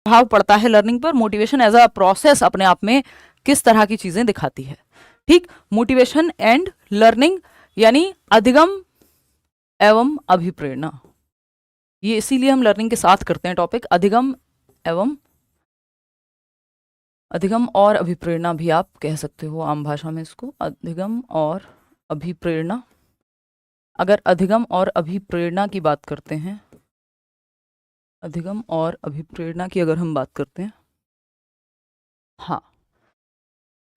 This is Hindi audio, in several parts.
प्रभाव पड़ता है लर्निंग पर, मोटिवेशन एज अ प्रोसेस अपने आप में किस तरह की चीजें दिखाती है। ठीक, मोटिवेशन एंड लर्निंग यानी अधिगम एवं अभिप्रेरणा, ये इसीलिए हम लर्निंग के साथ करते हैं टॉपिक, अधिगम और अभिप्रेरणा भी आप कह सकते हो आम भाषा में इसको, अधिगम और अभिप्रेरणा। अगर अधिगम और अभिप्रेरणा की बात करते हैं, अधिगम और अभिप्रेरणा की अगर हम बात करते हैं, हाँ,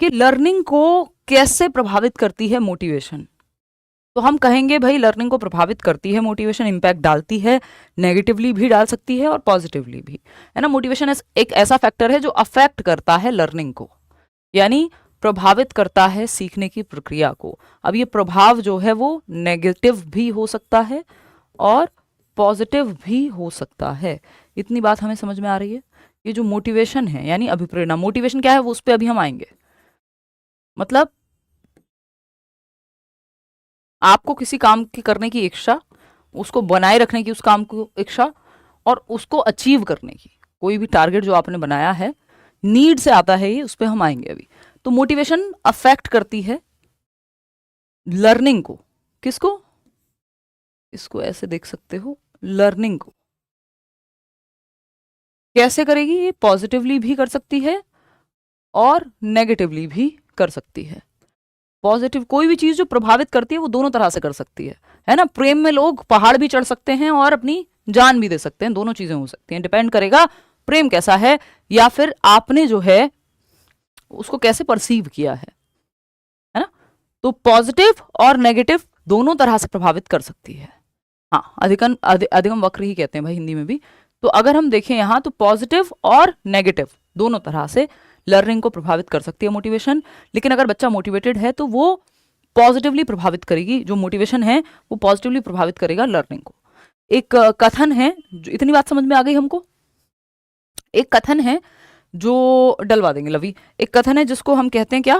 कि लर्निंग को कैसे प्रभावित करती है मोटिवेशन, तो हम कहेंगे भाई लर्निंग को प्रभावित करती है मोटिवेशन, इम्पैक्ट डालती है, नेगेटिवली भी डाल सकती है और पॉजिटिवली भी, है ना। मोटिवेशन एक ऐसा फैक्टर है जो अफेक्ट करता है लर्निंग को, यानी प्रभावित करता है सीखने की प्रक्रिया को। अब ये प्रभाव जो है वो नेगेटिव भी हो सकता है और पॉजिटिव भी हो सकता है। इतनी बात हमें समझ में आ रही है। ये जो मोटिवेशन है यानी अभिप्रेरणा, मोटिवेशन क्या है वो उस पर अभी हम आएंगे। मतलब आपको किसी काम की करने की इच्छा, उसको बनाए रखने की उस काम को इच्छा, और उसको अचीव करने की, कोई भी टारगेट जो आपने बनाया है, नीड से आता है ये, उस पर हम आएंगे अभी। तो मोटिवेशन अफेक्ट करती है लर्निंग को, किसको, इसको ऐसे देख सकते हो, लर्निंग को कैसे करेगी, ये पॉजिटिवली भी कर सकती है और नेगेटिवली भी कर सकती है। पॉजिटिव कोई भी चीज जो प्रभावित करती है वो दोनों तरह से कर सकती है ना। प्रेम में लोग पहाड़ भी चढ़ सकते हैं और अपनी जान भी दे सकते हैं, दोनों चीजें हो सकती हैं, डिपेंड करेगा प्रेम कैसा है या फिर आपने जो है उसको कैसे परसीव किया है ना। तो पॉजिटिव और नेगेटिव दोनों तरह से प्रभावित कर सकती है। हाँ, अधिगम वक्र ही कहते हैं भाई हिंदी में भी। तो अगर हम देखें यहाँ तो पॉजिटिव और नेगेटिव दोनों तरह से लर्निंग को प्रभावित कर सकती है मोटिवेशन। लेकिन अगर बच्चा मोटिवेटेड है तो वो पॉजिटिवली प्रभावित करेगी, जो मोटिवेशन है वो पॉजिटिवली प्रभावित करेगा लर्निंग को। एक कथन है, जो इतनी बात समझ में आ गई हमको, एक कथन है जो डलवा देंगे लवी, एक कथन है जिसको हम कहते हैं क्या,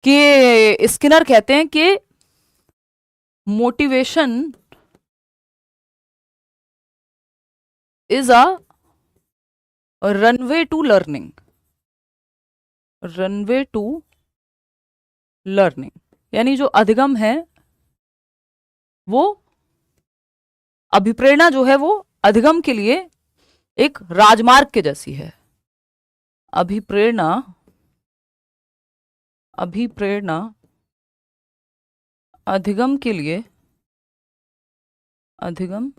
कि स्किनर कहते हैं कि motivation is a runway to learning, runway to learning, यानी जो अधिगम है वो, अभिप्रेरणा जो है वो अधिगम के लिए एक राजमार्ग के जैसी है। अभिप्रेरणा अधिगम के लिए, अधिगम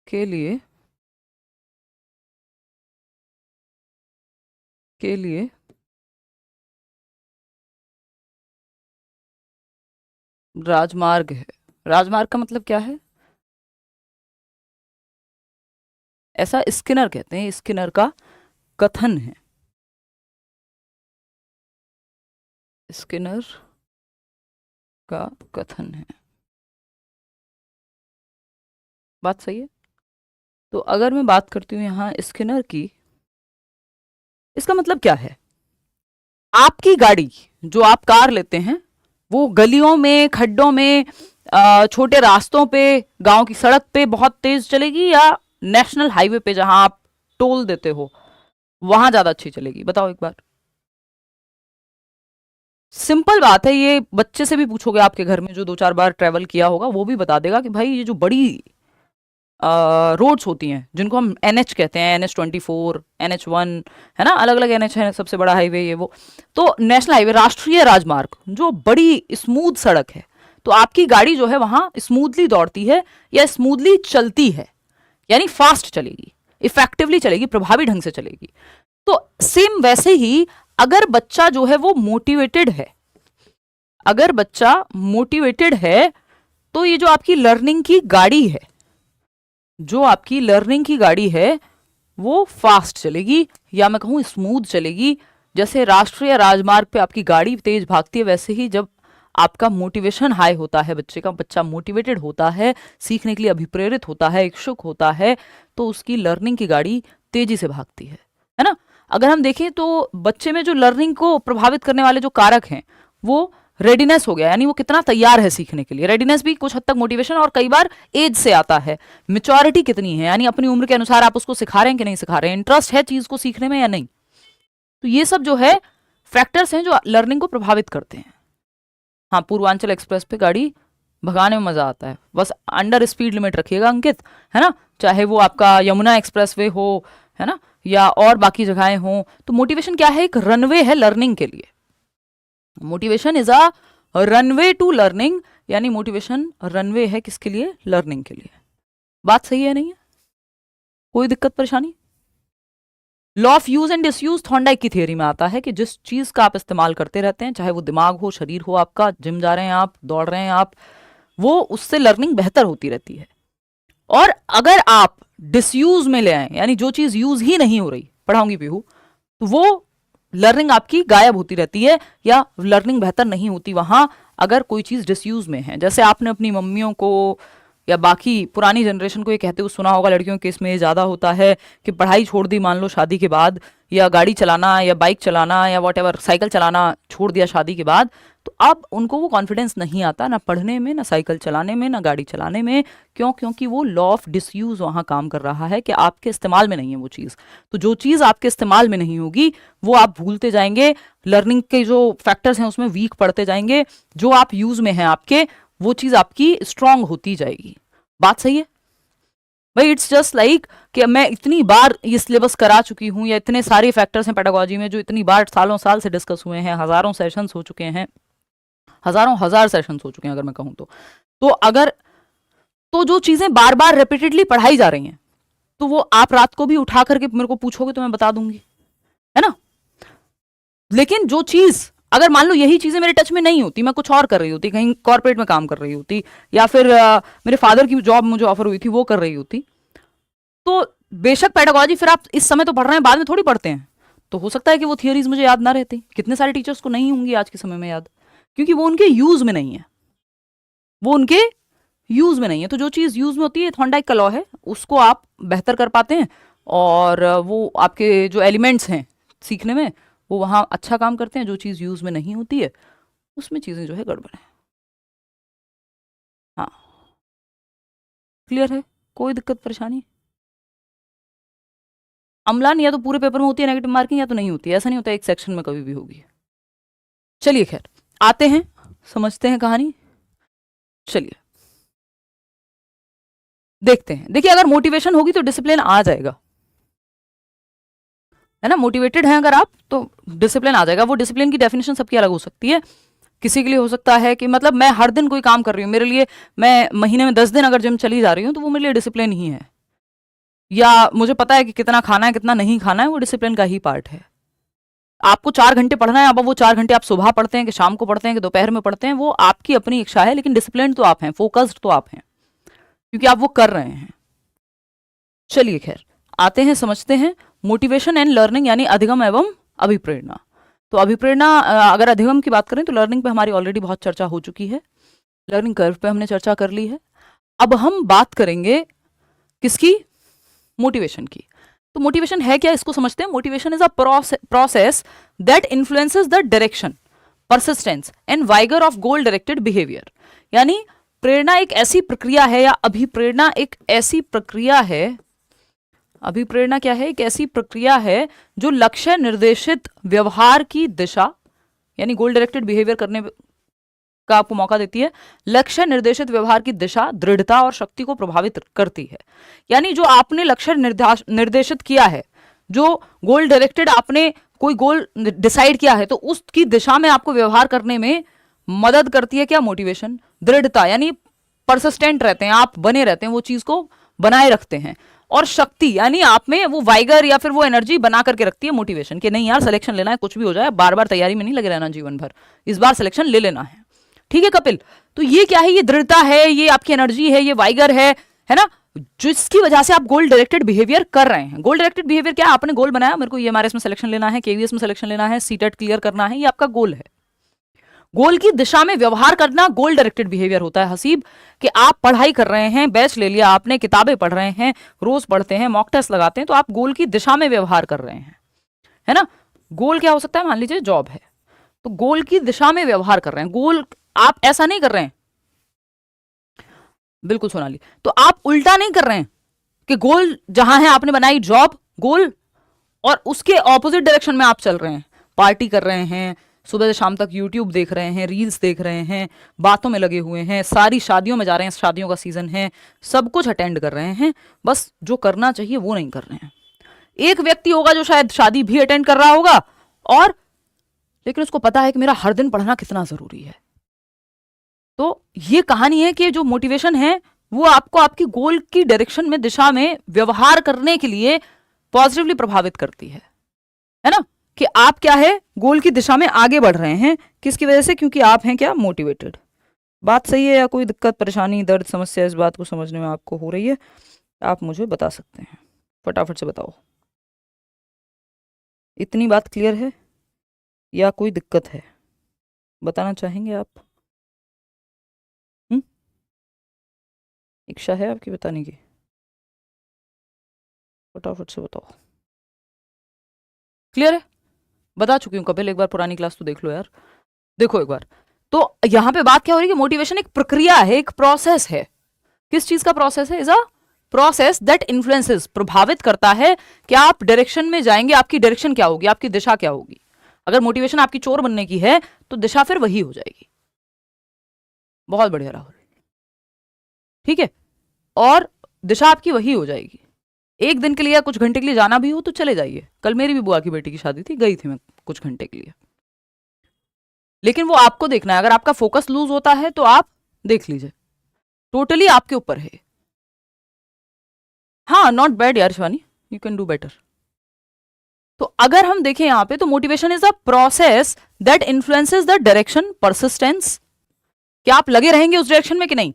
के लिए राजमार्ग है। राजमार्ग का मतलब क्या है, ऐसा स्किनर कहते हैं, स्किनर का कथन है, स्किनर का कथन है। बात सही है। तो अगर मैं बात करती हूं यहां स्किनर की, इसका मतलब क्या है, आपकी गाड़ी जो आप कार लेते हैं वो गलियों में, खड्डों में, छोटे रास्तों पे, गांव की सड़क पे बहुत तेज चलेगी या नेशनल हाईवे पे जहां आप टोल देते हो वहां ज्यादा अच्छी चलेगी, बताओ एक बार। सिंपल बात है, ये बच्चे से भी पूछोगे आपके घर में जो 2-4 बार ट्रेवल किया होगा, वो भी बता देगा कि भाई ये जो बड़ी रोड्स होती हैं जिनको हम NH कहते हैं, NH24, NH1, है ना, अलग अलग NH है, सबसे बड़ा हाईवे ये वो, तो नेशनल हाईवे, राष्ट्रीय राजमार्ग, जो बड़ी स्मूथ सड़क है, तो आपकी गाड़ी जो है वहां स्मूथली दौड़ती है या स्मूथली चलती है, यानी फास्ट चलेगी, इफेक्टिवली चलेगी, प्रभावी ढंग से चलेगी। तो सेम वैसे ही अगर बच्चा जो है वो मोटिवेटेड है, अगर बच्चा मोटिवेटेड है तो ये जो आपकी लर्निंग की गाड़ी है, जो आपकी लर्निंग की गाड़ी है वो फास्ट चलेगी, या मैं कहूं स्मूथ चलेगी। जैसे राष्ट्रीय राजमार्ग पे आपकी गाड़ी तेज भागती है, वैसे ही जब आपका मोटिवेशन हाई होता है, बच्चे का, बच्चा मोटिवेटेड होता है, सीखने के लिए अभिप्रेरित होता है, इच्छुक होता है, तो उसकी लर्निंग की गाड़ी तेजी से भागती है ना। अगर हम देखें तो बच्चे में जो लर्निंग को प्रभावित करने वाले जो कारक हैं वो रेडीनेस हो गया, यानी वो कितना तैयार है सीखने के लिए। रेडीनेस भी कुछ हद तक मोटिवेशन और कई बार एज से आता है। मेच्योरिटी कितनी है, यानी अपनी उम्र के अनुसार आप उसको सिखा रहे हैं कि नहीं सिखा रहे हैं, इंटरेस्ट है चीज को सीखने में या नहीं। तो ये सब जो है फैक्टर्स हैं जो लर्निंग को प्रभावित करते हैं। हाँ, पूर्वांचल एक्सप्रेस पे गाड़ी भगाने में मजा आता है, बस अंडर स्पीड लिमिट रखिएगा अंकित, है ना, चाहे वो आपका यमुना एक्सप्रेस वे हो, है ना, या और बाकी जगहें हों। तो मोटिवेशन क्या है, एक रनवे है लर्निंग के लिए। Motivation is a runway to learning, यानी मोटिवेशन रनवे है किसके लिए, लर्निंग के लिए। बात सही है नहीं है, कोई दिक्कत परेशानी। Law of use and disuse Thorndike की थियरी में आता है कि जिस चीज का आप इस्तेमाल करते रहते हैं, चाहे वो दिमाग हो, शरीर हो आपका, जिम जा रहे हैं आप, दौड़ रहे हैं आप, वो उससे लर्निंग बेहतर होती रहती है। और अगर आप डिसयूज में ले आए, यानी जो चीज यूज ही नहीं हो रही, पढ़ाऊंगी पीहू, तो वो लर्निंग आपकी गायब होती रहती है या लर्निंग बेहतर नहीं होती वहां अगर कोई चीज डिसयूज में है। जैसे आपने अपनी मम्मियों को या बाकी पुरानी जनरेशन को ये कहते हुए सुना होगा, लड़कियों के केस में ये ज्यादा होता है कि पढ़ाई छोड़ दी मान लो शादी के बाद, या गाड़ी चलाना या बाइक चलाना या वॉटेवर साइकिल चलाना छोड़ दिया शादी के बाद, तो अब उनको वो कॉन्फिडेंस नहीं आता ना पढ़ने में, ना साइकिल चलाने में, ना गाड़ी चलाने में। क्यों? क्योंकि वो लॉ ऑफ डिसयूज वहां काम कर रहा है कि आपके इस्तेमाल में नहीं है वो चीज़। तो जो चीज़ आपके इस्तेमाल में नहीं होगी वो आप भूलते जाएंगे, लर्निंग के जो फैक्टर्स हैं उसमें वीक पड़ते जाएंगे, जो आप यूज में हैं आपके वो चीज़ आपकी स्ट्रांग होती जाएगी। बात सही है भाई? इट्स जस्ट लाइक कि मैं इतनी बार ये सिलेबस करा चुकी हूँ, या इतने सारे फैक्टर्स हैं पेडागोजी में जो इतनी बार सालों साल से डिस्कस हुए हैं, हजारों सेशंस हो चुके हैं, हजारों हजार सेशंस हो चुके हैं अगर मैं कहूँ तो अगर तो जो चीजें बार बार रिपीटेडली पढ़ाई जा रही हैं तो वो आप रात को भी उठा करके मेरे को पूछोगे तो मैं बता दूंगी, है ना। लेकिन जो चीज अगर मान लो यही चीजें मेरे टच में नहीं होती, मैं कुछ और कर रही होती, कहीं कॉर्पोरेट में काम कर रही होती, या फिर मेरे फादर की जॉब मुझे ऑफर हुई थी वो कर रही होती, तो बेशक पेडागोजी फिर आप इस समय तो पढ़ रहे हैं, बाद में थोड़ी पढ़ते हैं, तो हो सकता है कि वो थियरीज मुझे याद ना रहती। कितने सारे टीचर्स को नहीं होंगी आज के समय में याद, क्योंकि वो उनके यूज में नहीं है, वो उनके यूज में नहीं है। तो जो चीज यूज में होती है, थॉर्नडाइक का लॉ है, उसको आप बेहतर कर पाते हैं, और वो आपके जो एलिमेंट्स हैं सीखने में वो वहां अच्छा काम करते हैं। जो चीज यूज में नहीं होती है उसमें चीजें जो है गड़बड़ है। हाँ, क्लियर है, कोई दिक्कत परेशानी? अम्लान या तो पूरे पेपर में होती है नेगेटिव मार्किंग, या तो नहीं होती है, ऐसा नहीं होता एक सेक्शन में कभी भी होगी। चलिए खैर आते हैं, समझते हैं कहानी। चलिए देखते हैं। देखिए अगर मोटिवेशन होगी तो डिसिप्लिन आ जाएगा, है ना। मोटिवेटेड हैं अगर आप तो डिसिप्लिन आ जाएगा। वो डिसिप्लिन की डेफिनेशन सबकी अलग हो सकती है। किसी के लिए हो सकता है कि मतलब मैं हर दिन कोई काम कर रही हूँ, मेरे लिए मैं महीने में 10 दिन अगर जिम चली जा रही हूँ तो वो मेरे लिए डिसिप्लिन ही है। या मुझे पता है कि कितना खाना है कितना नहीं खाना है, वो डिसिप्लिन का ही पार्ट है। आपको 4 घंटे पढ़ना है, अब वो 4 घंटे आप सुबह पढ़ते हैं कि शाम को पढ़ते हैं कि दोपहर में पढ़ते हैं, वो आपकी अपनी इच्छा है, लेकिन डिसिप्लिन तो आप हैं, फोकस्ड तो आप हैं, क्योंकि आप वो कर रहे हैं। चलिए खैर आते हैं, समझते हैं मोटिवेशन एंड लर्निंग, यानी अधिगम एवं अभिप्रेरणा। तो अभिप्रेरणा, अगर अधिगम की बात करें तो लर्निंग पे हमारी ऑलरेडी बहुत चर्चा हो चुकी है, लर्निंग कर्व पे हमने चर्चा कर ली है। अब हम बात करेंगे किसकी? मोटिवेशन की। तो मोटिवेशन है क्या, इसको समझते हैं। Motivation is a process that influences the direction, persistence and vigour of goal directed behaviour. यानी प्रेरणा एक ऐसी प्रक्रिया है, या अभिप्रेरणा एक ऐसी प्रक्रिया है, अभिप्रेरणा क्या है? एक ऐसी प्रक्रिया है जो लक्ष्य निर्देशित व्यवहार की दिशा, यानी गोल डायरेक्टेड बिहेवियर करने का आपको मौका देती है। लक्ष्य निर्देशित व्यवहार की दिशा, दृढ़ता और शक्ति को प्रभावित करती है। यानी जो आपने लक्ष्य निर्देशित किया है, जो गोल डायरेक्टेड आपने कोई गोल डिसाइड किया है, तो उसकी दिशा में आपको व्यवहार करने में मदद करती है क्या? मोटिवेशन। दृढ़ता यानी परसिस्टेंट रहते हैं आप, बने रहते हैं, वो चीज को बनाए रखते हैं। और शक्ति यानी आप में वो वाइगर या फिर वो एनर्जी बना करके रखती है मोटिवेशन, कि नहीं यार सिलेक्शन लेना है, कुछ भी हो जाए, बार बार तैयारी में नहीं लगे रहना जीवन भर, इस बार सिलेक्शन ले लेना है। ठीक है कपिल, तो ये क्या है? ये दृढ़ता है, ये आपकी एनर्जी है, ये वाइगर है ना, जिसकी वजह से आप गोल डायरेक्टेड बिहेवियर कर रहे हैं। गोल डायरेक्टेड बिहेवियर क्या? आपने गोल बनाया, मेरे को ये एमआरएस में सिलेक्शन लेना है, केवीएस में सिलेक्शन लेना है, सीटेट क्लियर करना है, ये आपका गोल है। गोल की दिशा में व्यवहार करना गोल डायरेक्टेड बिहेवियर होता है हसीब। कि आप पढ़ाई कर रहे हैं, बैच ले लिया आपने, किताबें पढ़ रहे हैं, रोज पढ़ते हैं, मॉक टेस्ट लगाते हैं, तो आप गोल की दिशा में व्यवहार कर रहे हैं, है ना। गोल क्या हो सकता है? मान लीजिए जॉब है, तो गोल की दिशा में व्यवहार कर रहे हैं। गोल, आप ऐसा नहीं कर रहे हैं, बिल्कुल सोनाली, तो आप उल्टा नहीं कर रहे हैं कि गोल जहां है आपने बनाई जॉब गोल, और उसके ऑपोजिट डायरेक्शन में आप चल रहे हैं, पार्टी कर रहे हैं, सुबह से शाम तक यूट्यूब देख रहे हैं, रील्स देख रहे हैं, बातों में लगे हुए हैं, सारी शादियों में जा रहे हैं, शादियों का सीजन है, सब कुछ अटेंड कर रहे हैं, बस जो करना चाहिए वो नहीं कर रहे हैं। एक व्यक्ति होगा जो शायद शादी भी अटेंड कर रहा होगा, और लेकिन उसको पता है कि मेरा हर दिन पढ़ना कितना जरूरी है। तो ये कहानी है कि जो मोटिवेशन है वो आपको आपकी गोल की डायरेक्शन में, दिशा में व्यवहार करने के लिए पॉजिटिवली प्रभावित करती है ना, कि आप क्या है, गोल की दिशा में आगे बढ़ रहे हैं, किसकी वजह से, क्योंकि आप हैं क्या, मोटिवेटेड। बात सही है या कोई दिक्कत, परेशानी, दर्द, समस्या इस बात को समझने में आपको हो रही है, आप मुझे बता सकते हैं, फटाफट से बताओ। इतनी बात क्लियर है या कोई दिक्कत है, बताना चाहेंगे आप? इच्छा है आपकी बताने की, फटाफट से बताओ। क्लियर है? बता चुकी हूं कपिल, एक बार पुरानी क्लास तो देख लो यार, देखो एक बार। तो यहां पे बात क्या हो रही है कि मोटिवेशन एक प्रक्रिया है, एक प्रोसेस है। किस चीज का प्रोसेस है? Is a process that influences, प्रभावित करता है कि आप डायरेक्शन में जाएंगे, आपकी डायरेक्शन क्या होगी, आपकी दिशा क्या होगी। अगर मोटिवेशन आपकी चोर बनने की है तो दिशा फिर वही हो जाएगी। बहुत बढ़िया राहुल, ठीक है, और दिशा आपकी वही हो जाएगी। एक दिन के लिए या कुछ घंटे के लिए जाना भी हो तो चले जाइए। कल मेरी भी बुआ की बेटी की शादी थी, गई थी मैं कुछ घंटे के लिए, लेकिन वो आपको देखना है। अगर आपका फोकस लूज होता है तो आप देख लीजिए, टोटली आपके ऊपर है। हाँ, नॉट बैड यार Shivani, you can do better. तो अगर हम देखें यहां पे, तो motivation is a process that influences the direction, persistence, क्या आप लगे रहेंगे उस डायरेक्शन में कि नहीं,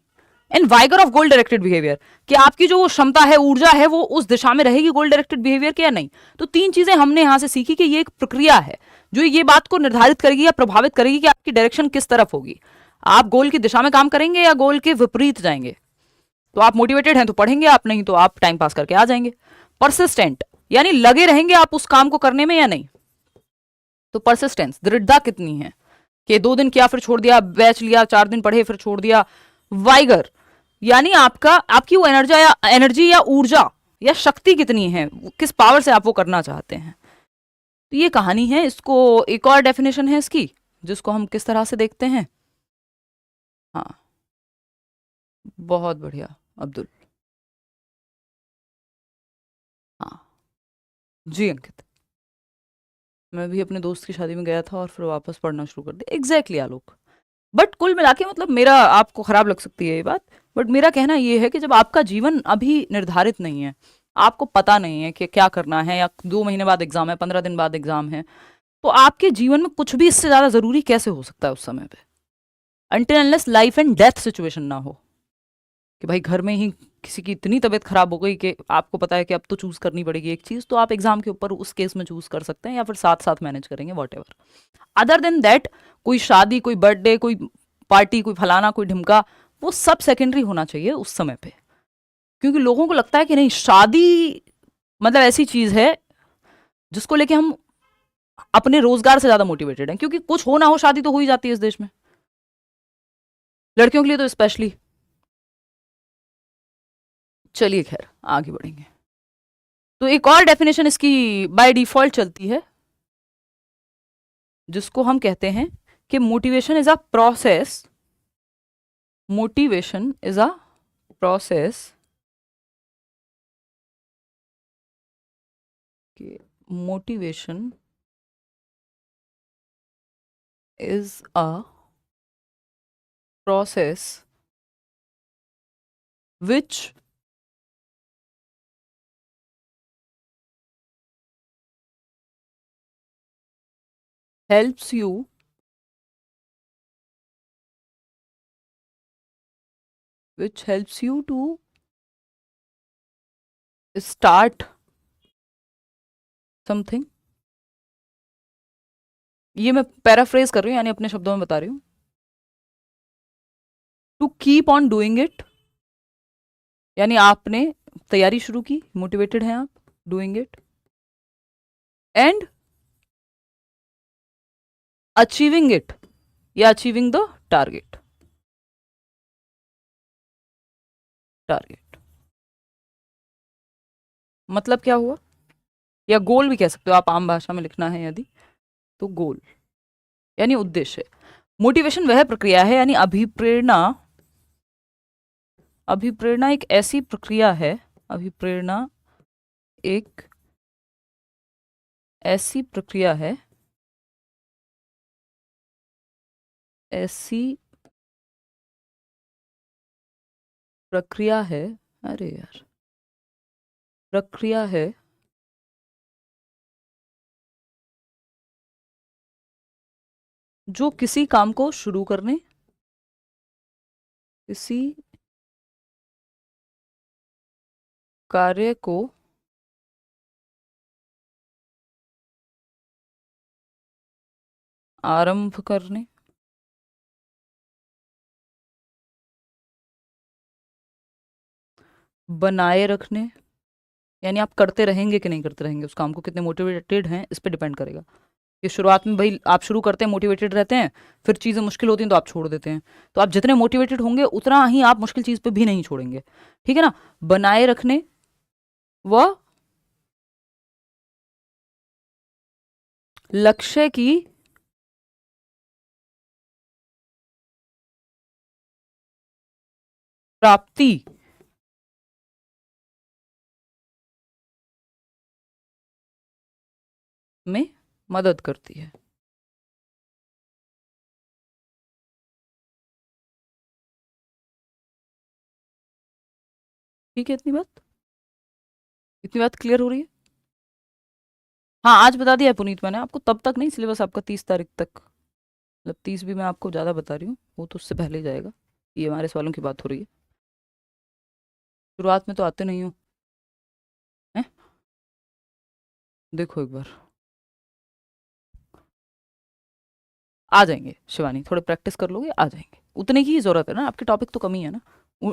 and vigour of goal directed behaviour, कि आपकी जो क्षमता है, ऊर्जा है, वो उस दिशा में रहेगी गोल डायरेक्टेड बिहेवियर के या नहीं। तो तीन चीजें हमने यहां से सीखी कि ये एक प्रक्रिया है जो ये बात को निर्धारित करेगी या प्रभावित करेगी कि आपकी डायरेक्शन किस तरफ होगी। आप गोल की दिशा में काम करेंगे या गोल के विपरीत जाएंगे। तो आप मोटिवेटेड हैं तो पढ़ेंगे, आप नहीं तो आप टाइम पास करके आ जाएंगे। परसिस्टेंट यानी लगे रहेंगे आप उस काम को करने में या नहीं। तो परसिस्टेंस, दृढ़ता कितनी है, कि 2 दिन किया फिर छोड़ दिया, बैच लिया, 4 दिन पढ़े फिर छोड़ दिया। वाइगर यानी आपकी वो एनर्जी या ऊर्जा या शक्ति कितनी है, किस पावर से आप वो करना चाहते हैं। तो ये कहानी है। इसको एक और डेफिनेशन है इसकी, जिसको हम किस तरह से देखते हैं। हाँ, बहुत बढ़िया अब्दुल। हाँ जी अंकित, मैं भी अपने दोस्त की शादी में गया था और फिर वापस पढ़ना शुरू कर दिया। Exactly Alok. बट कुल मिला के मतलब मेरा, आपको खराब लग सकती है ये बात, बट मेरा कहना ये है कि जब आपका जीवन अभी निर्धारित नहीं है, आपको पता नहीं है कि क्या करना है, या 2 महीने बाद एग्जाम है, 15 दिन बाद एग्जाम है, तो आपके जीवन में कुछ भी इससे ज्यादा जरूरी कैसे हो सकता है उस समय पे, until unless life and death situation ना हो, कि भाई घर में ही किसी की इतनी तबीयत खराब हो गई कि आपको पता है कि अब तो चूज करनी पड़ेगी एक चीज, तो आप एग्जाम के ऊपर उस केस में चूज कर सकते हैं, या फिर साथ साथ मैनेज करेंगे, what ever. Other than that, कोई शादी, कोई बर्थडे, कोई पार्टी, कोई फलाना, कोई ढिमका, वो सब सेकेंडरी होना चाहिए उस समय पे। क्योंकि लोगों को लगता है कि नहीं, शादी मतलब ऐसी चीज है जिसको लेके हम अपने रोजगार से ज्यादा मोटिवेटेड हैं, क्योंकि कुछ हो ना हो शादी तो हो ही जाती है इस देश में, लड़कियों के लिए तो स्पेशली। चलिए खैर आगे बढ़ेंगे। तो एक और डेफिनेशन इसकी बाय डिफॉल्ट चलती है, जिसको हम कहते हैं कि motivation is a process, motivation is a process, motivation is a process which helps you to start something। ये मैं पैराफ्रेज कर रही हूँ, यानी अपने शब्दों में बता रही हूँ। To keep on doing it, यानी आपने तैयारी शुरू की, मोटिवेटेड हैं आप, doing it, and achieving it या अचीविंग द टारगेट। टारगेट मतलब क्या हुआ, या गोल भी कह सकते हो आप, आम भाषा में लिखना है यदि तो गोल यानी उद्देश्य। मोटिवेशन वह प्रक्रिया है यानी अभिप्रेरणा, अभिप्रेरणा एक ऐसी प्रक्रिया है, अभिप्रेरणा एक ऐसी प्रक्रिया है, ऐसी प्रक्रिया है, अरे यार, प्रक्रिया है जो किसी काम को शुरू करने, किसी कार्य को आरंभ करने, बनाए रखने, यानी आप करते रहेंगे कि नहीं करते रहेंगे उस काम को, कितने मोटिवेटेड हैं इस पे डिपेंड करेगा। ये शुरुआत में भाई आप शुरू करते हैं मोटिवेटेड रहते हैं, फिर चीज़ें मुश्किल होती हैं तो आप छोड़ देते हैं। तो आप जितने मोटिवेटेड होंगे उतना ही आप मुश्किल चीज़ पे भी नहीं छोड़ेंगे, ठीक है ना। बनाए रखने व लक्ष्य की प्राप्ति में मदद करती है। ठीक है, इतनी बात क्लियर हो रही है। हाँ आज बता दिया है पुनीत मैंने आपको, तब तक नहीं, सिलेबस आपका 30 तारीख तक, मतलब 30 भी मैं आपको ज़्यादा बता रही हूँ, वो तो उससे पहले ही जाएगा। ये हमारे सवालों की बात हो रही है, शुरुआत में तो आते नहीं हो हैं? देखो एक बार आ जाएंगे शिवानी, थोड़े प्रैक्टिस कर लोगे आ जाएंगे, उतने की ही जरूरत है ना, आपके टॉपिक तो कम ही है ना।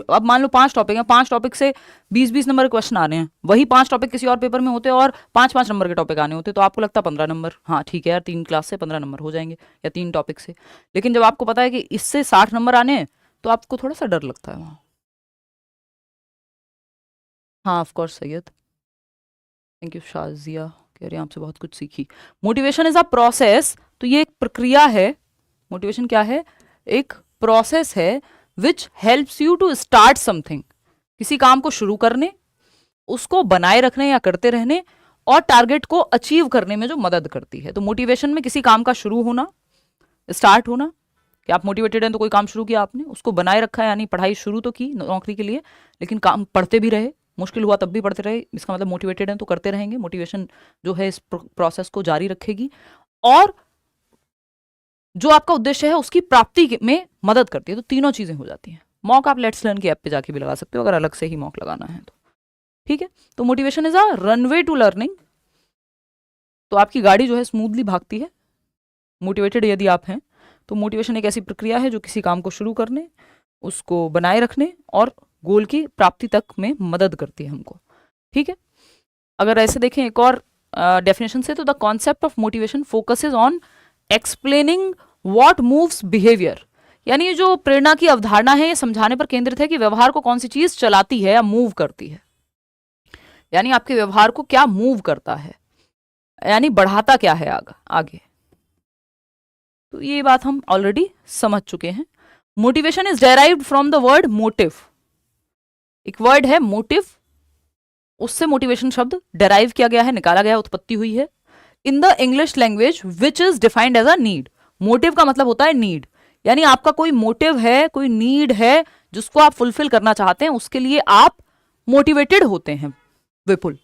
अब मान लो 5 टॉपिक हैं, 5 टॉपिक से 20-20 नंबर के क्वेश्चन आ रहे हैं, वही 5 टॉपिक किसी और पेपर में होते और 5-5 नंबर के टॉपिक आने होते, तो आपको लगता 15 नंबर, हाँ ठीक है यार 3 क्लास से 15 नंबर हो जाएंगे या 3 टॉपिक से। लेकिन जब आपको पता है कि इससे 60 नंबर आने हैं तो आपको थोड़ा सा डर लगता है वहाँ। हाँ of course Syed, thank you Shazia, कह रही हैं आपसे बहुत कुछ सीखी। मोटिवेशन इज अ प्रोसेस, तो ये एक प्रक्रिया है। मोटिवेशन क्या है, एक प्रोसेस है which helps you to start something, किसी काम को शुरू करने, उसको बनाए रखने या करते रहने और टारगेट को अचीव करने में जो मदद करती है। तो मोटिवेशन में किसी काम का शुरू होना, स्टार्ट होना, कि आप मोटिवेटेड हैं तो कोई काम शुरू किया आपने, उसको बनाए रखा है यानी पढ़ाई शुरू तो की नौकरी के लिए, लेकिन काम पढ़ते भी रहे, मुश्किल हुआ तब भी पढ़ते रहे, इसका मतलब मोटिवेटेड हैं तो करते रहेंगे, मोटिवेशन जो है इस प्रोसेस को जारी रखेगी और जो आपका उद्देश्य है उसकी प्राप्ति में मदद करती है। तो तीनों चीजें हो जाती हैं। मॉक आप लेट्स लर्न की ऐप पे जाके भी लगा सकते हो अगर अलग से ही मॉक लगाना है तो, ठीक है। तो motivation is a runway to learning, तो आपकी गाड़ी जो है स्मूथली भागती है मोटिवेटेड यदि आप हैं तो। मोटिवेशन एक ऐसी प्रक्रिया है जो किसी काम को शुरू करने, उसको बनाए रखने और गोल की प्राप्ति तक में मदद करती है हमको, ठीक है। अगर ऐसे देखें एक और डेफिनेशन से, तो the concept of motivation focuses on explaining what moves behaviour, यानी ये जो प्रेरणा की अवधारणा है ये समझाने पर केंद्रित है कि व्यवहार को कौन सी चीज चलाती है या मूव करती है, यानी आपके व्यवहार को क्या मूव करता है, यानी बढ़ाता क्या है आगे। तो ये बात हम ऑलरेडी समझ चुके हैं। Motivation is derived from the word motive, एक वर्ड है मोटिव, उससे मोटिवेशन शब्द डेराइव किया गया है, निकाला गया, उत्पत्ति हुई है। In the English language which is defined as a need, motive का मतलब होता है नीड, यानी आपका कोई मोटिव है, कोई नीड है जिसको आप फुलफिल करना चाहते हैं, उसके लिए आप मोटिवेटेड होते हैं। विपुल,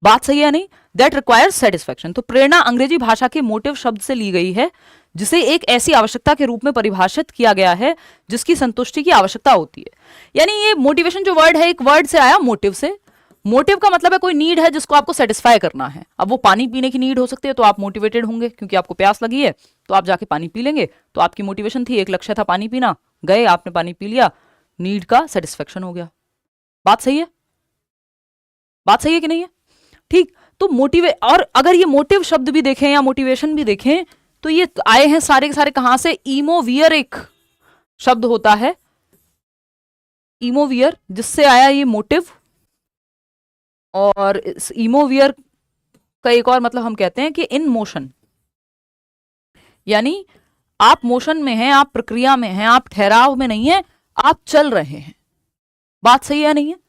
बात सही है नहीं, दैट रिक्वायर्स सेटिस्फैक्शन। तो प्रेरणा अंग्रेजी भाषा के मोटिव शब्द से ली गई है, जिसे एक ऐसी आवश्यकता के रूप में परिभाषित किया गया है जिसकी संतुष्टि की आवश्यकता होती है। यानी ये मोटिवेशन जो वर्ड है एक वर्ड से आया, मोटिव से। मोटिव का मतलब है कोई नीड है जिसको आपको सेटिस्फाई करना है। अब वो पानी पीने की नीड हो सकती है तो आप मोटिवेटेड होंगे क्योंकि आपको प्यास लगी है, तो आप जाके पानी पी लेंगे, तो आपकी मोटिवेशन थी, एक लक्ष्य था पानी पीना, गए आपने पानी पी लिया, नीड का सेटिस्फेक्शन हो गया। बात सही है, बात सही है कि नहीं है, ठीक। तो मोटिवे, और अगर ये मोटिव शब्द भी देखें या मोटिवेशन भी देखें तो ये आए हैं सारे के सारे कहां से? इमोवियर एक शब्द होता है, इमोवियर, जिससे आया ये मोटिव। और इस इमोवियर का एक और मतलब हम कहते हैं कि इन मोशन, यानी आप मोशन में हैं, आप प्रक्रिया में हैं, आप ठहराव में नहीं है, आप चल रहे हैं। बात सही है नहीं है?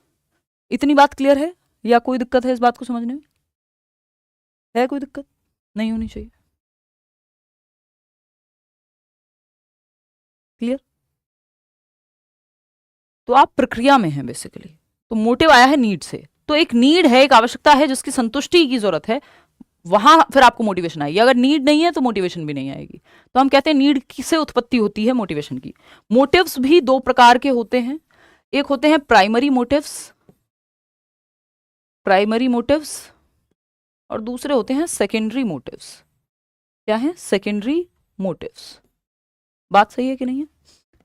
इतनी बात क्लियर है या कोई दिक्कत है इस बात को समझने में? है कोई दिक्कत? नहीं होनी चाहिए। क्लियर? तो आप प्रक्रिया में हैं बेसिकली। तो मोटिव आया है नीड से, तो एक नीड है, एक आवश्यकता है जिसकी संतुष्टि की जरूरत है, वहां फिर आपको मोटिवेशन आएगी। अगर नीड नहीं है तो मोटिवेशन भी नहीं आएगी। तो हम कहते हैं नीड से उत्पत्ति होती है मोटिवेशन की। मोटिव्स भी दो प्रकार के होते हैं, एक होते हैं प्राइमरी मोटिव्स, प्राइमरी मोटिव्स, और दूसरे होते हैं सेकेंडरी मोटिव्स। क्या है? Secondary motives. बात सही है कि नहीं है?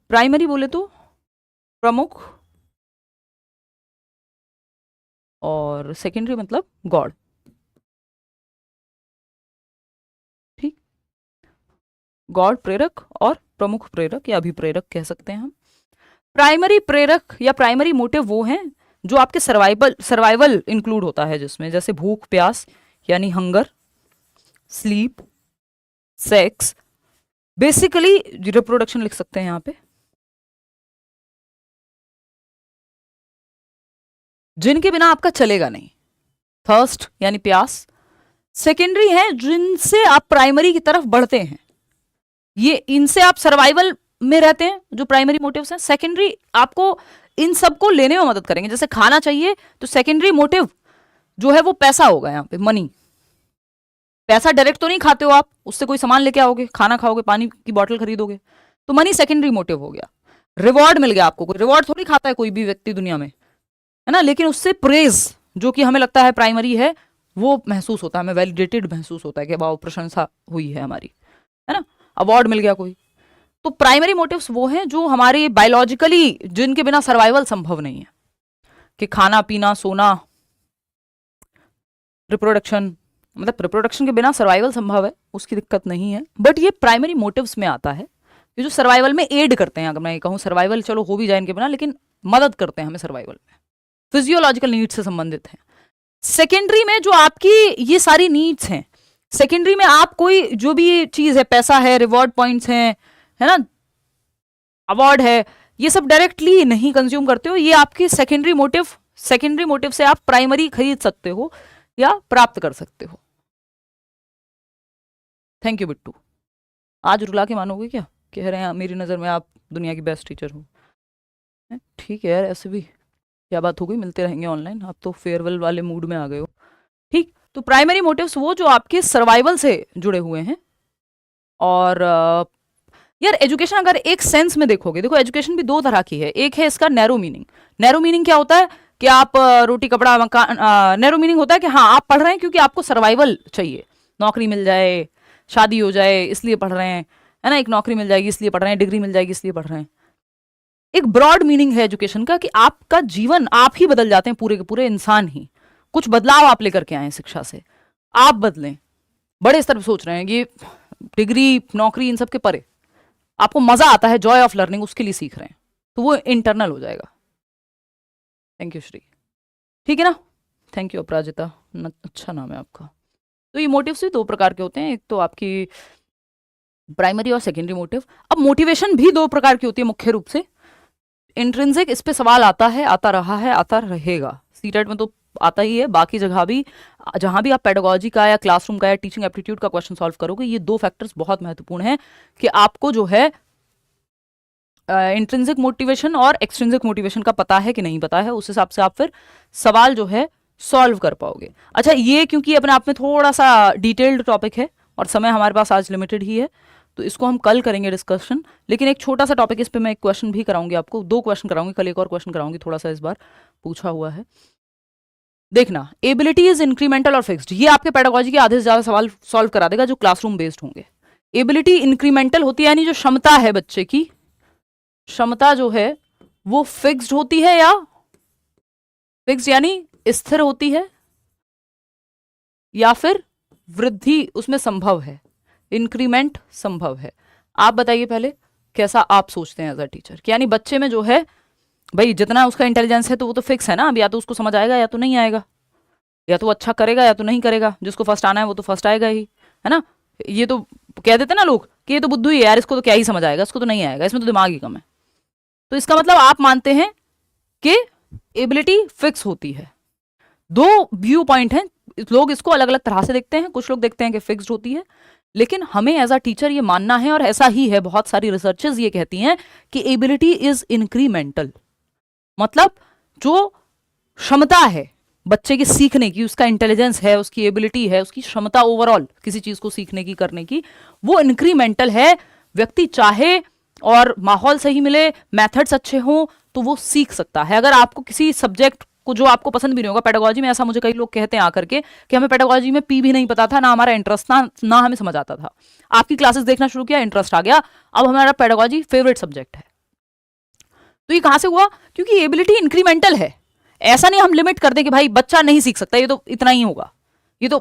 प्राइमरी बोले तो प्रमुख, और सेकेंडरी मतलब गॉड। ठीक, गॉड प्रेरक और प्रमुख प्रेरक या अभिप्रेरक कह सकते हैं हम। प्राइमरी प्रेरक या प्राइमरी मोटिव वो हैं जो आपके सर्वाइवल इंक्लूड होता है, जिसमें जैसे भूख प्यास यानी hunger, sleep, sex, basically reproduction लिख सकते हैं यहां पे, जिनके बिना आपका चलेगा नहीं। थर्स्ट यानी प्यास। सेकेंडरी है जिनसे आप प्राइमरी की तरफ बढ़ते हैं, ये इनसे आप सर्वाइवल में रहते हैं, जो प्राइमरी मोटिव्स हैं। सेकेंडरी आपको इन सबको लेने में मदद करेंगे। जैसे खाना चाहिए तो सेकेंडरी मोटिव जो है वो पैसा होगा, यहां पे मनी। पैसा डायरेक्ट तो नहीं खाते हो आप, उससे कोई सामान लेके आओगे, खाना खाओगे, पानी की बोतल खरीदोगे, तो मनी सेकेंडरी मोटिव हो गया। रिवॉर्ड मिल गया आपको, कोई रिवॉर्ड थोड़ी खाता है कोई भी व्यक्ति दुनिया में, है ना, लेकिन उससे प्रेज जो कि हमें लगता है प्राइमरी है, वो महसूस होता है, हमें वैलिडेटेड महसूस होता है कि वाह प्रशंसा हुई है हमारी, है ना, अवार्ड मिल गया कोई। तो प्राइमरी मोटिव्स वो हैं जो हमारे बायोलॉजिकली, जिनके बिना सर्वाइवल संभव नहीं है, कि खाना पीना सोना, रिप्रोडक्शन, मतलब रिप्रोडक्शन के बिना सर्वाइवल संभव है, उसकी दिक्कत नहीं है, बट ये प्राइमरी मोटिव्स में आता है, ये जो सर्वाइवल में एड करते हैं। अगर मैं कहूँ सर्वाइवल चलो हो भी जाए इनके बिना, लेकिन मदद करते हैं हमें सर्वाइवल में, फिजियोलॉजिकल नीड्स से संबंधित है। सेकेंडरी में जो आपकी ये सारी नीड्स हैं, सेकेंडरी में आप कोई जो भी चीज है, पैसा है, रिवॉर्ड पॉइंट्स हैं, है ना, अवार्ड है, ये सब डायरेक्टली नहीं कंज्यूम करते हो, ये आपकी सेकेंडरी मोटिव, सेकेंडरी मोटिव से आप प्राइमरी खरीद सकते हो या प्राप्त कर सकते हो। थैंक यू बिट्टू, आज रुला के मानोगे क्या? कह रहे हैं मेरी नज़र में आप दुनिया की बेस्ट टीचर हो। ठीक है यार, ऐसे भी क्या बात हो गई, मिलते रहेंगे ऑनलाइन, आप तो फेयरवेल वाले मूड में आ गए हो। ठीक, तो प्राइमरी मोटिव्स वो जो आपके सर्वाइवल से जुड़े हुए हैं। और यार एजुकेशन अगर एक सेंस में देखोगे, देखो एजुकेशन भी दो तरह की है। एक है इसका नैरो मीनिंग। नैरो मीनिंग क्या होता है कि आप रोटी कपड़ा मकान, नैरो मीनिंग होता है कि हाँ आप पढ़ रहे हैं क्योंकि आपको सर्वाइवल चाहिए, नौकरी मिल जाए, शादी हो जाए इसलिए पढ़ रहे हैं, है ना, एक नौकरी मिल जाएगी इसलिए पढ़ रहे हैं, डिग्री मिल जाएगी इसलिए पढ़ रहे हैं। एक ब्रॉड मीनिंग है एजुकेशन का कि आपका जीवन, आप ही बदल जाते हैं, पूरे के पूरे इंसान ही, कुछ बदलाव आप लेकर के आए शिक्षा से, आप बदलें, बड़े स्तर पर सोच रहे हैं, ये डिग्री नौकरी इन सब के परे आपको मजा आता है, जॉय ऑफ लर्निंग उसके लिए सीख रहे हैं, तो वो इंटरनल हो जाएगा। थैंक यू श्री, ठीक है ना, थैंक यू अपराजिता, अच्छा नाम है आपका। तो ये मोटिव्स भी दो प्रकार के होते हैं, एक तो आपकी प्राइमरी और सेकेंडरी मोटिव। अब मोटिवेशन भी दो प्रकार की होती है मुख्य रूप से। इंट्रिंसिक, इस पे सवाल आता है, आता रहा है, आता रहेगा, सीटेट में तो आता ही है, बाकी जगह भी, जहां भी आप पेडागोजी का या क्लासरूम का या टीचिंग एप्टीट्यूड का क्वेश्चन सॉल्व करोगे, ये दो फैक्टर्स बहुत महत्वपूर्ण हैं कि आपको जो है इंट्रिंसिक मोटिवेशन और एक्सट्रिंसिक मोटिवेशन का पता है कि नहीं पता है, उस हिसाब से आप फिर सवाल जो है सॉल्व कर पाओगे। अच्छा, ये क्योंकि अपने आप में थोड़ा सा डिटेल्ड टॉपिक है और समय हमारे पास आज लिमिटेड ही है, तो इसको हम कल करेंगे डिस्कशन, लेकिन एक छोटा सा टॉपिक, इस पे मैं एक क्वेश्चन भी कराऊंगी आपको, दो क्वेश्चन कराऊंगी, कल एक और क्वेश्चन कराऊंगी, थोड़ा सा इस बार पूछा हुआ है। देखना, एबिलिटी इज इंक्रीमेंटल और फिक्स्ड, ये आपके पेडागोजी के आधे से ज्यादा सवाल सॉल्व करा देगा जो क्लासरूम बेस्ड होंगे। एबिलिटी इंक्रीमेंटल होती है, यानी जो क्षमता है बच्चे की, क्षमता जो है वो फिक्स्ड होती है, या फिक्स्ड यानी स्थिर होती है, या फिर वृद्धि उसमें संभव है, इंक्रीमेंट संभव है। आप बताइए पहले कैसा आप सोचते हैं एज अ टीचर, यानी बच्चे में जो है भाई जितना उसका इंटेलिजेंस है तो वो तो फिक्स है ना, अब या तो उसको समझ आएगा या तो नहीं आएगा, या तो अच्छा करेगा या तो नहीं करेगा, जिसको फर्स्ट आना है वो तो फर्स्ट आएगा ही, है ना। ये तो कह देते ना लोग कि ये तो बुद्धू ही है यार, इसको तो क्या ही समझ आएगा, इसको तो नहीं आएगा, इसमें तो दिमाग ही कम है। तो इसका मतलब आप मानते हैं कि एबिलिटी फिक्स होती है। दो व्यू पॉइंट हैं, लोग इसको अलग अलग तरह से देखते हैं। कुछ लोग देखते हैं कि फिक्स्ड होती है, लेकिन हमें एज अ टीचर ये मानना है, और ऐसा ही है, बहुत सारी रिसर्चेस ये कहती हैं कि एबिलिटी इज इंक्रीमेंटल। मतलब जो क्षमता है बच्चे की सीखने की, उसका इंटेलिजेंस है, उसकी एबिलिटी है, उसकी क्षमता ओवरऑल किसी चीज को सीखने की, करने की, वो इंक्रीमेंटल है। व्यक्ति चाहे और माहौल सही मिले, मेथड्स अच्छे हों, तो वो सीख सकता है। अगर आपको किसी सब्जेक्ट को जो आपको पसंद भी नहीं होगा, पेडागोजी में ऐसा मुझे कई लोग कहते हैं आकर के कि हमें पेडागोजी में पी भी नहीं पता था, ना हमारा इंटरेस्ट था, ना हमें समझ आता था। आपकी क्लासेस देखना शुरू किया, इंटरेस्ट आ गया, अब हमारा पेडागोजी फेवरेट सब्जेक्ट है। तो ये कहां से हुआ? क्योंकि एबिलिटी इंक्रीमेंटल है। ऐसा नहीं हम लिमिट कर दें कि भाई बच्चा नहीं सीख सकता, ये तो इतना ही होगा, ये तो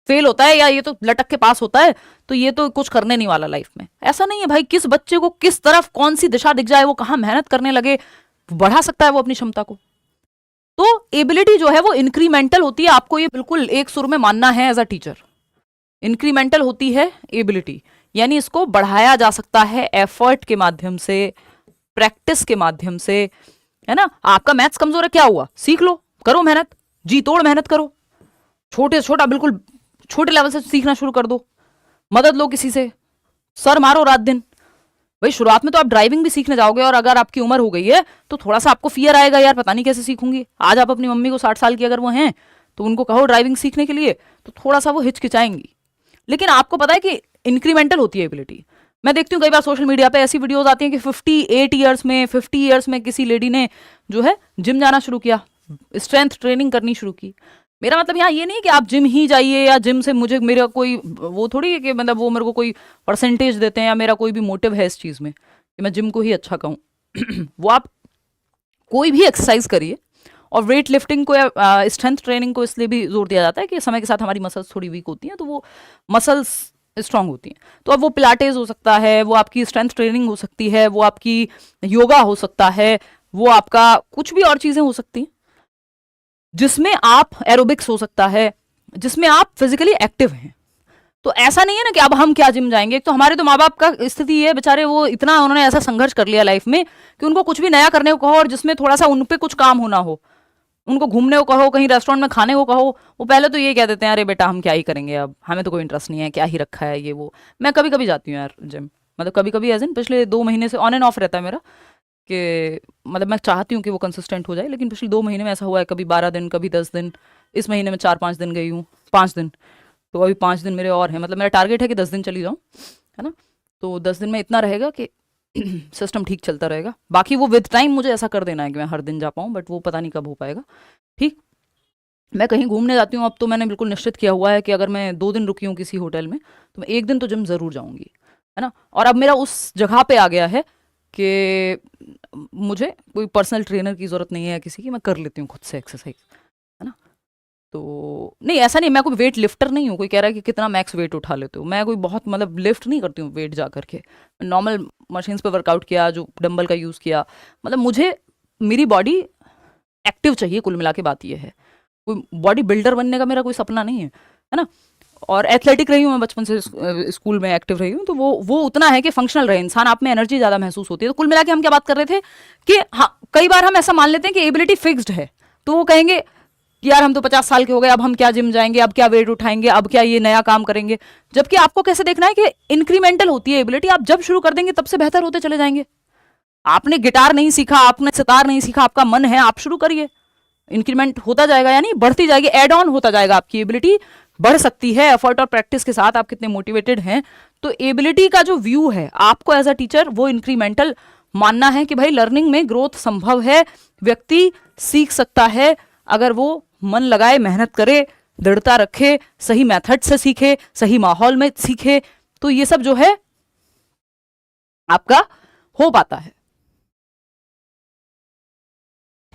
फेल होता है या ये तो लटक के पास होता है, तो ये तो कुछ करने नहीं वाला लाइफ में। ऐसा नहीं है भाई, किस बच्चे को किस तरफ कौन सी दिशा दिख जाए, वो कहां मेहनत करने लगे, बढ़ा सकता है वो अपनी क्षमता को। तो एबिलिटी जो है वो इंक्रीमेंटल होती है, आपको ये बिल्कुल एक सुर में मानना है एज अ टीचर। इंक्रीमेंटल होती है एबिलिटी, यानी इसको बढ़ाया जा सकता है एफर्ट के माध्यम से, प्रैक्टिस के माध्यम से, है ना। आपका मैथ्स कमजोर है, क्या हुआ, सीख लो, करो मेहनत, जी तोड़ मेहनत करो, छोटे से छोटा बिल्कुल छोटे लेवल से सीखना शुरू कर दो, मदद लो किसी से, सर मारो रात दिन। भाई शुरुआत में तो आप ड्राइविंग भी सीखने जाओगे, और अगर आपकी उम्र हो गई है तो थोड़ा सा आपको फियर आएगा, यार पता नहीं कैसे सीखूंगी। आज आप अपनी मम्मी को 60 साल की अगर वो हैं तो उनको कहो ड्राइविंग सीखने के लिए, तो थोड़ा सा वो हिचकिचाएंगी। लेकिन आपको पता है कि इंक्रीमेंटल होती है एबिलिटी। मैं देखती हूँ कई बार सोशल मीडिया पे ऐसी वीडियोस आती हैं कि 58 ईयर्स में, 50 ईयर्स में किसी लेडी ने जो है जिम जाना शुरू किया, स्ट्रेंथ ट्रेनिंग करनी शुरू की। मेरा मतलब यहाँ ये नहीं कि आप जिम ही जाइए, या जिम से मुझे मेरा कोई वो थोड़ी है कि मतलब वो मेरे को कोई परसेंटेज देते हैं, या मेरा कोई भी मोटिव है इस चीज़ में कि मैं जिम को ही अच्छा कहूँ। वो आप कोई भी एक्सरसाइज करिए, और वेट लिफ्टिंग को या स्ट्रेंथ ट्रेनिंग को इसलिए भी जोर दिया जाता है कि समय के साथ हमारी मसल्स थोड़ी वीक होती हैं, तो वो मसल्स स्ट्रांग होती हैं। तो अब वो पिलाटेस हो सकता है, वो आपकी स्ट्रेंथ ट्रेनिंग हो सकती है, वो आपकी योगा हो सकता है, वो आपका कुछ भी और चीज़ें हो सकती हैं जिसमें आप एरोबिक्स हो सकता है, जिसमें आप फिजिकली एक्टिव हैं। तो ऐसा नहीं है ना कि अब हम क्या जिम जाएंगे। एक तो हमारे तो माँ बाप का स्थिति ये, बेचारे वो इतना उन्होंने ऐसा संघर्ष कर लिया लाइफ में कि उनको कुछ भी नया करने को कहो और जिसमें थोड़ा सा उन पे कुछ काम होना हो, उनको घूमने को कहो, कहीं रेस्टोरेंट में खाने को कहो, वो पहले तो ये कह देते हैं अरे बेटा हम क्या ही करेंगे, अब हमें तो कोई इंटरेस्ट नहीं है, क्या ही रखा है ये वो। मैं कभी कभी जाती हूँ यार जिम, मतलब कभी कभी एज इन पिछले 2 महीने से ऑन एंड ऑफ रहता है मेरा, कि मतलब मैं चाहती हूँ कि वो कंसिस्टेंट हो जाए, लेकिन पिछले 2 महीने में ऐसा हुआ है, कभी 12 दिन, कभी 10 दिन, इस महीने में 4-5 दिन गई हूँ, 5 दिन। तो अभी 5 दिन मेरे और हैं, मतलब मेरा टारगेट है कि 10 दिन चली जाऊँ, है ना। तो 10 दिन में इतना रहेगा कि सिस्टम ठीक चलता रहेगा। बाकी वो विद टाइम मुझे ऐसा कर देना है कि मैं हर दिन जा पाऊँ, बट वो पता नहीं कब हो पाएगा। ठीक, मैं कहीं घूमने जाती हूँ अब तो मैंने बिल्कुल निश्चित किया हुआ है कि अगर मैं 2 दिन रुकी हूँ किसी होटल में तो मैं 1 दिन तो जिम ज़रूर जाऊँगी, है ना। और अब मेरा उस जगह पे आ गया है कि मुझे कोई पर्सनल ट्रेनर की ज़रूरत नहीं है किसी की, मैं कर लेती हूँ खुद से एक्सरसाइज, है ना। तो नहीं, ऐसा नहीं, मैं कोई वेट लिफ्टर नहीं हूँ। कोई कह रहा है कि कितना मैक्स वेट उठा लेते हो, मैं कोई बहुत मतलब लिफ्ट नहीं करती हूँ वेट जा करके, नॉर्मल मशीन्स पे वर्कआउट किया, जो डंबल का यूज़ किया। मतलब मुझे मेरी बॉडी एक्टिव चाहिए, कुल मिला के बात ये है। कोई बॉडी बिल्डर बनने का मेरा कोई सपना नहीं है ना। और एथलेटिक रही हूँ मैं बचपन से, स्कूल में एक्टिव रही हूँ, तो वो उतना है कि फंक्शनल रहे इंसान, आप में एनर्जी ज़्यादा महसूस होती है। तो कुल मिला के हम क्या बात कर रहे थे कि हाँ, कई बार हम ऐसा मान लेते हैं कि एबिलिटी फिक्स्ड है, तो वो कहेंगे कि यार हम तो 50 साल के हो गए, अब हम क्या जिम जाएंगे, अब क्या वेट उठाएंगे, अब क्या ये नया काम करेंगे। जबकि आपको कैसे देखना है कि इंक्रीमेंटल होती है एबिलिटी, आप जब शुरू कर देंगे तब से बेहतर होते चले जाएंगे। आपने गिटार नहीं सीखा, आपने सितार नहीं सीखा, आपका मन है, आप शुरू करिए, इंक्रीमेंट होता जाएगा, यानी बढ़ती जाएगी, एड ऑन होता जाएगा, आपकी एबिलिटी बढ़ सकती है एफर्ट और प्रैक्टिस के साथ, आप कितने मोटिवेटेड हैं। तो एबिलिटी का जो व्यू है आपको एज अ टीचर वो इंक्रीमेंटल मानना है कि भाई लर्निंग में ग्रोथ संभव है, व्यक्ति सीख सकता है अगर वो मन लगाए, मेहनत करे, दृढ़ता रखे, सही मेथड से सीखे, सही माहौल में सीखे, तो ये सब जो है आपका हो पाता है।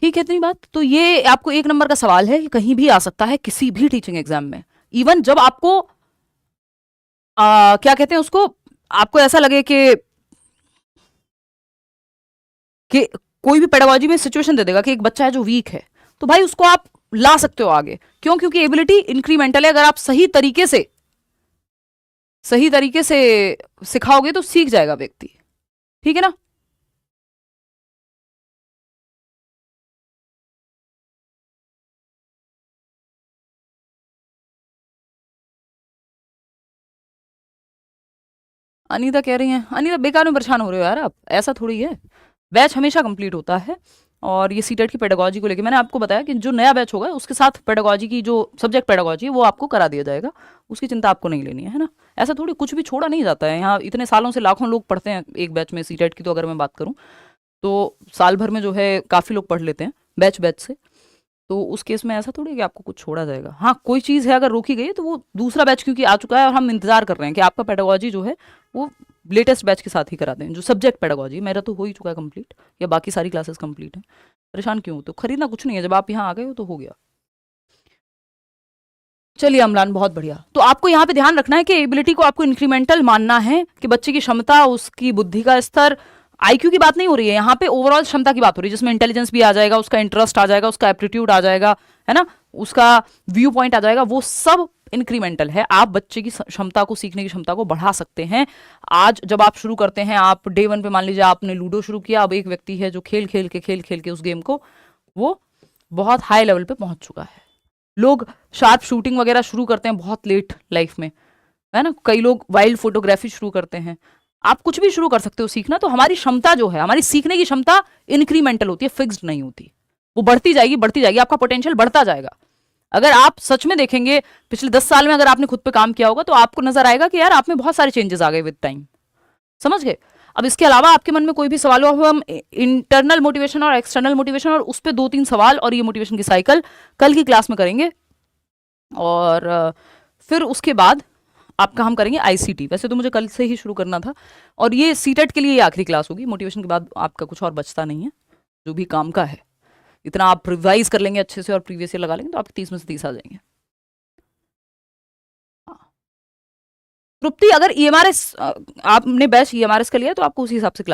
ठीक है, इतनी बात। तो ये आपको 1 नंबर का सवाल है, कहीं भी आ सकता है किसी भी टीचिंग एग्जाम में। इवन जब आपको क्या कहते हैं उसको, आपको ऐसा लगे कि कोई भी पेडागोजी में सिचुएशन दे देगा कि एक बच्चा है जो वीक है, तो भाई उसको आप ला सकते हो आगे। क्यों? क्योंकि एबिलिटी इंक्रीमेंटल है। अगर आप सही तरीके से सिखाओगे तो सीख जाएगा व्यक्ति। ठीक है ना? अनीता कह रही हैं, अनीता बेकार में परेशान हो रहे हो यार आप, ऐसा थोड़ी है। बैच हमेशा कंप्लीट होता है। और ये सीटेट की पेडागोजी को लेके मैंने आपको बताया कि जो नया बैच होगा उसके साथ पेडागोजी की जो सब्जेक्ट पेडागोजी है वो आपको करा दिया जाएगा, उसकी चिंता आपको नहीं लेनी है ना। ऐसा थोड़ी कुछ भी छोड़ा नहीं जाता है, यहाँ इतने सालों से लाखों लोग पढ़ते हैं एक बैच में। सीटेट की तो अगर मैं बात करूँ तो साल भर में जो है काफ़ी लोग पढ़ लेते हैं बैच बैच से। तो उस केस में ऐसा थोड़ी है कि आपको कुछ छोड़ा जाएगा। हाँ, कोई चीज़ है अगर रोकी गई है तो वो दूसरा बैच क्योंकि आ चुका है और हम इंतजार कर रहे हैं कि आपका पेडागोजी जो है वो लेटेस्ट बैच के साथ ही करा दें। जो सब्जेक्ट पेडागोजी मेरा तो हो ही चुका है कंप्लीट, या बाकी सारी क्लासेस कंप्लीट हैं। परेशान क्यों हो? तो खरीदना कुछ नहीं है, जब आप यहाँ आ गए हो तो हो गया। चलिए अम्लान, बहुत बढ़िया। तो आपको यहाँ पे ध्यान रखना है कि एबिलिटी को आपको इंक्रीमेंटल मानना है, कि बच्चे की क्षमता, उसकी बुद्धि का स्तर, आईक्यू की बात नहीं हो रही है यहाँ पे, ओवरऑल क्षमता की बात हो रही है, जिसमें इंटेलिजेंस भी आ जाएगा, उसका इंटरेस्ट आ जाएगा, उसका एप्टीट्यूड आ जाएगा, है ना, उसका व्यू पॉइंट आ जाएगा, वो सब इंक्रीमेंटल है। आप बच्चे की क्षमता को, सीखने की क्षमता को बढ़ा सकते हैं। आज जब आप शुरू करते हैं, आप डे 1 पे मान लीजिए आपने लूडो शुरू किया, अब एक व्यक्ति है जो खेल खेल के उस गेम को वो बहुत हाई लेवल पे पहुंच चुका है। लोग शार्प शूटिंग वगैरह शुरू करते हैं बहुत लेट लाइफ में, है ना। कई लोग वाइल्ड फोटोग्राफी शुरू करते हैं। आप कुछ भी शुरू कर सकते हो सीखना। तो हमारी क्षमता जो है, हमारी सीखने की क्षमता इंक्रीमेंटल होती है, फिक्स्ड नहीं होती। वो बढ़ती जाएगी, आपका पोटेंशियल बढ़ता जाएगा। अगर आप सच में देखेंगे पिछले 10 साल में, अगर आपने खुद पे काम किया होगा तो आपको नजर आएगा कि यार आप में बहुत सारे चेंजेस आ गए विद टाइम। समझ गए? अब इसके अलावा आपके मन में कोई भी सवाल हो, हम इंटरनल मोटिवेशन और एक्सटर्नल मोटिवेशन और उस पर 2-3 सवाल और ये मोटिवेशन की साइकिल कल की क्लास में करेंगे। और फिर उसके बाद आपका हम करेंगे आईसीटी। वैसे तो मुझे कल से ही शुरू करना था, और ये सीटेट के लिए ये आखिरी क्लास होगी। मोटिवेशन के बाद आपका कुछ और बचता नहीं है जो भी काम का है। इतना आप रिवाइज कर लेंगे अच्छे से और प्रीवियस ईयर लगा लेंगे तो आपके 30 में से 30 आ जाएंगे। हाँ। तृप्ति, अगर ईएमआरएस आपने बैच ईएमआरएस का लिया तो आपको उसी हिसाब से क्लास